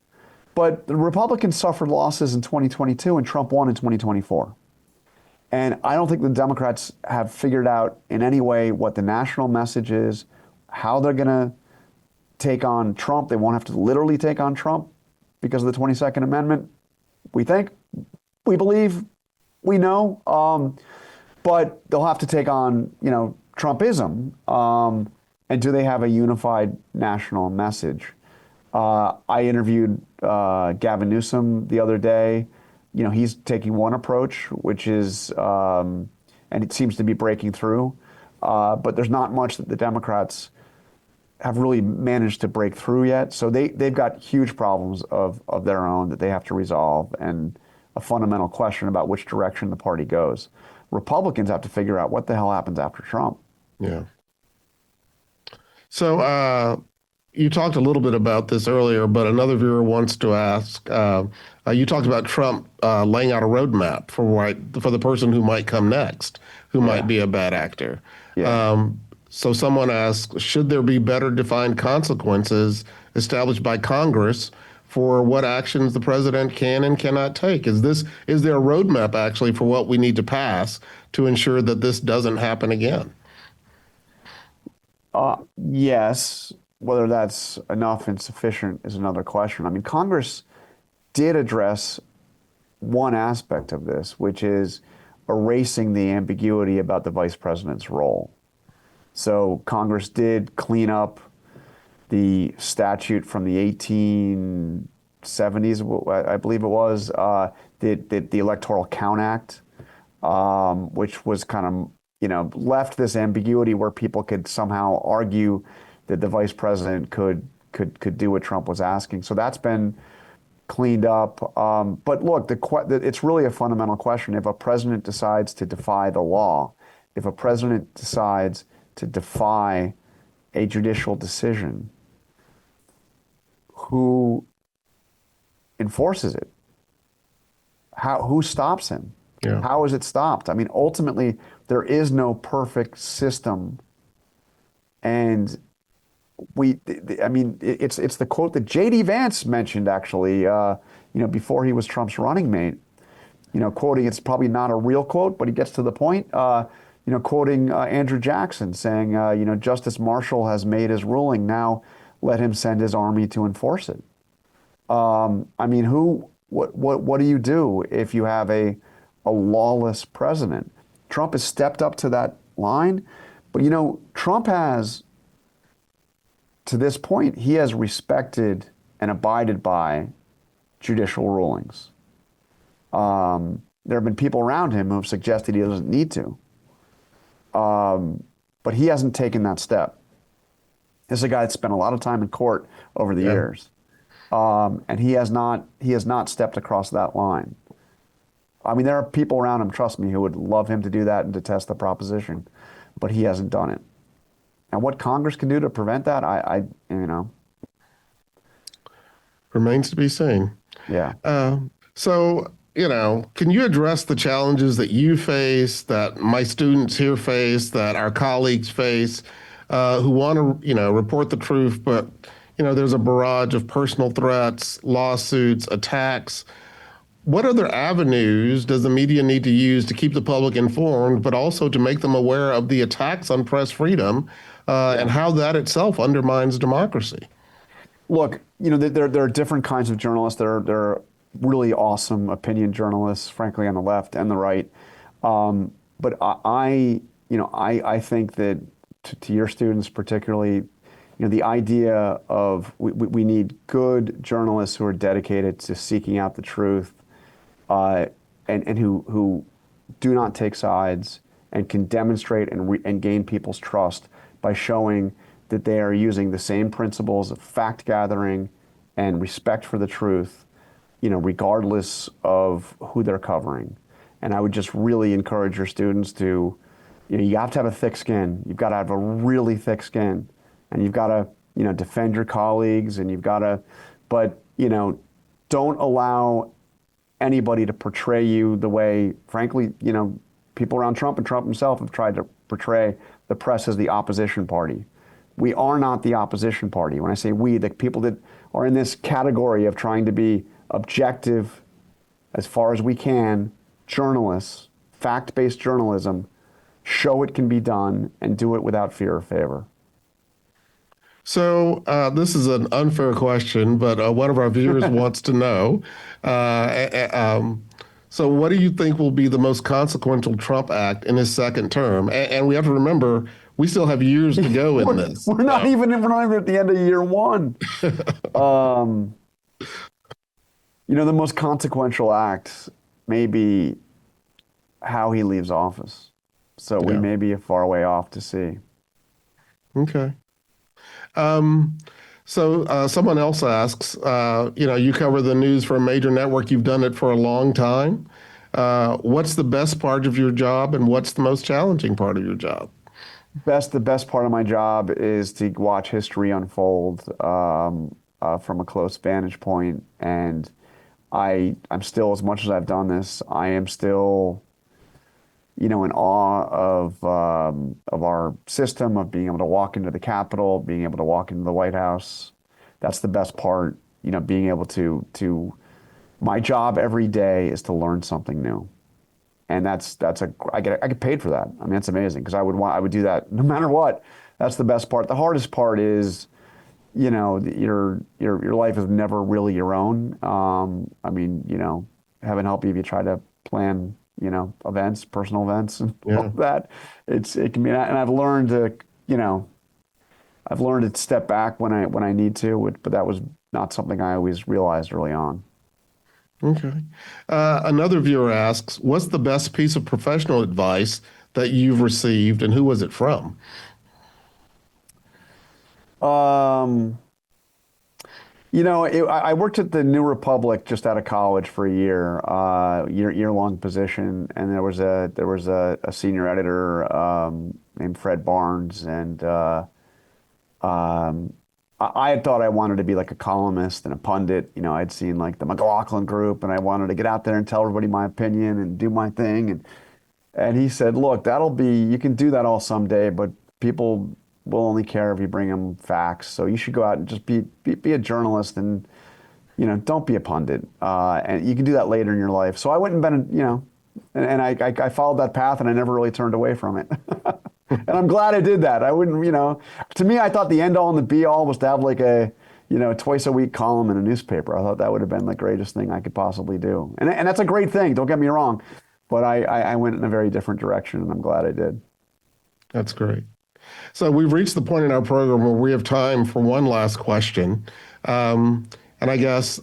But the Republicans suffered losses in 2022 and Trump won in 2024. And I don't think the Democrats have figured out in any way what the national message is, how they're going to take on Trump. They won't have to literally take on Trump because of the 22nd Amendment. We think, we believe, we know. But they'll have to take on, Trumpism. And do they have a unified national message? I interviewed Gavin Newsom the other day. You know, he's taking one approach, which is, and it seems to be breaking through. But there's not much that the Democrats have really managed to break through yet. So they've got huge problems of their own that they have to resolve, and a fundamental question about which direction the party goes. Republicans have to figure out what the hell happens after Trump. Yeah. So you talked a little bit about this earlier, but another viewer wants to ask. You talked about Trump laying out a roadmap for the person who might come next, who might be a bad actor. Yeah. So someone asks, should there be better defined consequences established by Congress for what actions the president can and cannot take? Is there a roadmap actually for what we need to pass to ensure that this doesn't happen again? Yes. Whether that's enough and sufficient is another question. I mean, Congress did address one aspect of this, which is erasing the ambiguity about the vice president's role. So Congress did clean up the statute from the 1870s, I believe it was, the Electoral Count Act, which was kind of, left this ambiguity where people could somehow argue that the vice president could do what Trump was asking. So that's been cleaned up. But look, it's really a fundamental question. If a president decides to defy the law, if a president decides to defy a judicial decision, who enforces it? Who stops him? Yeah. How is it stopped? I mean, ultimately, there is no perfect system, and it's the quote that J.D. Vance mentioned actually, before he was Trump's running mate. Quoting, it's probably not a real quote, but he gets to the point. Quoting Andrew Jackson saying, Justice Marshall has made his ruling. Now let him send his army to enforce it. What do you do if you have a lawless president? Trump has stepped up to that line, but Trump has, to this point, he has respected and abided by judicial rulings. There have been people around him who have suggested he doesn't need to. But he hasn't taken that step. This is a guy that spent a lot of time in court over the years. And he has not stepped across that line. I mean, there are people around him, trust me, who would love him to do that and to test the proposition, but he hasn't done it. And what Congress can do to prevent that, Remains to be seen. Yeah. So, can you address the challenges that you face, that my students here face, that our colleagues face, who want to, report the truth, but, there's a barrage of personal threats, lawsuits, attacks. What other avenues does the media need to use to keep the public informed, but also to make them aware of the attacks on press freedom and how that itself undermines democracy? Look, there are different kinds of journalists. There are really awesome opinion journalists, frankly, on the left and the right. But I think that to your students particularly, the idea of we need good journalists who are dedicated to seeking out the truth, and who do not take sides and can demonstrate and gain people's trust by showing that they are using the same principles of fact gathering and respect for the truth, regardless of who they're covering. And I would just really encourage your students to, you have to have a thick skin. You've got to have a really thick skin, and you've got to, defend your colleagues, and you've got to, but, don't allow anybody to portray you the way, frankly, people around Trump and Trump himself have tried to portray the press as the opposition party. We are not the opposition party. When I say we, the people that are in this category of trying to be objective as far as we can, journalists, fact-based journalism, show it can be done and do it without fear or favor. So this is an unfair question, but one of our viewers wants to know. So, what do you think will be the most consequential Trump act in his second term? And we have to remember, we still have years to go in this. We're not even at the end of year one. Um, the most consequential act may be how he leaves office. So we Yeah. may be a far way off to see. Okay. Um, so someone else asks, you cover the news for a major network. You've done it for a long time. What's the best part of your job, and what's the most challenging part of your job? The best part of my job is to watch history unfold from a close vantage point. And I'm still, as much as I've done this, I am still, in awe of our system, of being able to walk into the Capitol, being able to walk into the White House. That's the best part. Being able to my job every day is to learn something new. And I get paid for that. I mean, it's amazing because I would do that no matter what. That's the best part. The hardest part is, your life is never really your own. I mean, heaven help you if you try to plan, events, personal events, and all Yeah, that. It can be, and I've learned to step back when I need to, but that was not something I always realized early on. okay. Another viewer asks, what's the best piece of professional advice that you've received, and who was it from? Um, I worked at the New Republic just out of college for a year long position, and there was a senior editor named Fred Barnes, and um, I had thought I wanted to be like a columnist and a pundit. I'd seen like the McLaughlin Group, and I wanted to get out there and tell everybody my opinion and do my thing. And he said, "Look, you can do that all someday, but people will only care if you bring them facts. So you should go out and just be a journalist and, don't be a pundit. And you can do that later in your life." So I went and been, and I followed that path, and I never really turned away from it. And I'm glad I did that. I wouldn't, to me, I thought the end all and the be all was to have like a, twice a week column in a newspaper. I thought that would have been the greatest thing I could possibly do. And that's a great thing. Don't get me wrong. But I went in a very different direction, and I'm glad I did. That's great. So we've reached the point in our program where we have time for one last question. And I guess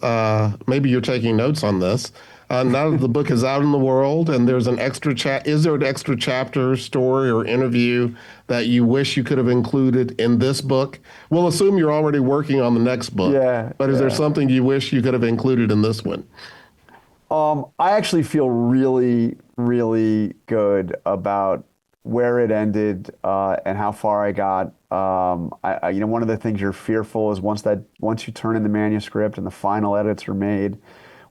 maybe you're taking notes on this. Now that the book is out in the world and there's an extra is there an extra chapter, story, or interview that you wish you could have included in this book? We'll assume you're already working on the next book. Yeah. But is there Yeah. something you wish you could have included in this one? I actually feel really, really good about where it ended and how far I got. One of the things you're fearful is once you turn in the manuscript and the final edits are made,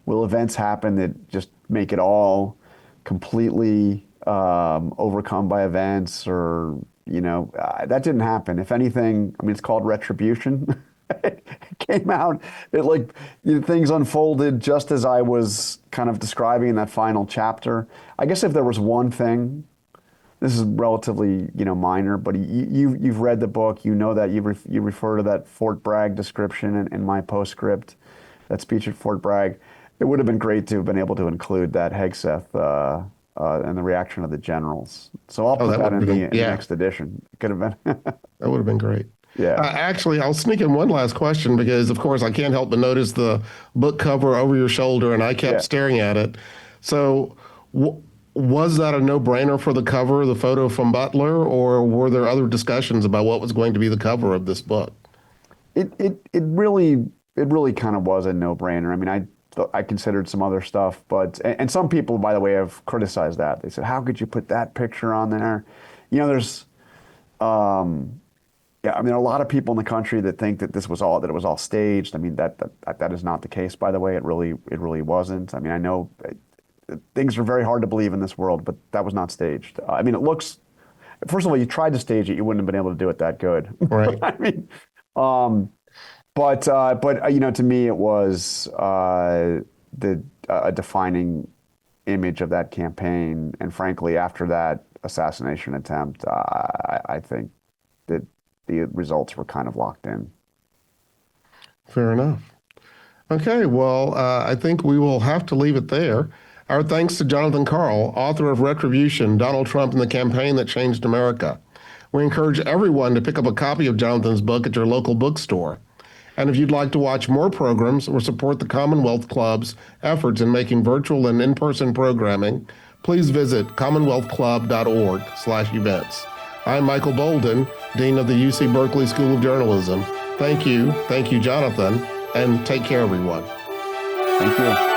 will events happen that just make it all completely overcome by events, or that didn't happen. If anything, I mean, it's called retribution. It came out, things unfolded just as I was kind of describing in that final chapter. I guess if there was one thing, this is relatively minor, but you've read the book, that you refer to that Fort Bragg description in my postscript, that speech at Fort Bragg. It would have been great to have been able to include that Hegseth and the reaction of the generals. So I'll put that that would in have the been, yeah, next edition. It could have been. that would have been great. Yeah. Actually, I'll sneak in one last question because, of course, I can't help but notice the book cover over your shoulder, and I kept Yeah. staring at it. So, was that a no-brainer for the cover, the photo from Butler, or were there other discussions about what was going to be the cover of this book? It really kind of was a no-brainer. I mean, I considered some other stuff, and some people, by the way, have criticized that. They said, "How could you put that picture on there?" There's, yeah, I mean, there are a lot of people in the country that think that it was all staged. I mean, that is not the case, by the way. It really wasn't. I mean, I know things are very hard to believe in this world, but that was not staged. I mean, it looks. First of all, you tried to stage it, you wouldn't have been able to do it that good. Right. I mean, but to me, it was a defining image of that campaign, and frankly, after that assassination attempt, I think that the results were kind of locked in. Fair enough. Okay, well, I think we will have to leave it there. Our thanks to Jonathan Karl, author of Retribution, Donald Trump and the Campaign That Changed America. We encourage everyone to pick up a copy of Jonathan's book at your local bookstore. And if you'd like to watch more programs or support the Commonwealth Club's efforts in making virtual and in-person programming, please visit commonwealthclub.org/events. I'm Michael Boldin, Dean of the UC Berkeley School of Journalism. Thank you, Jonathan, and take care, everyone. Thank you.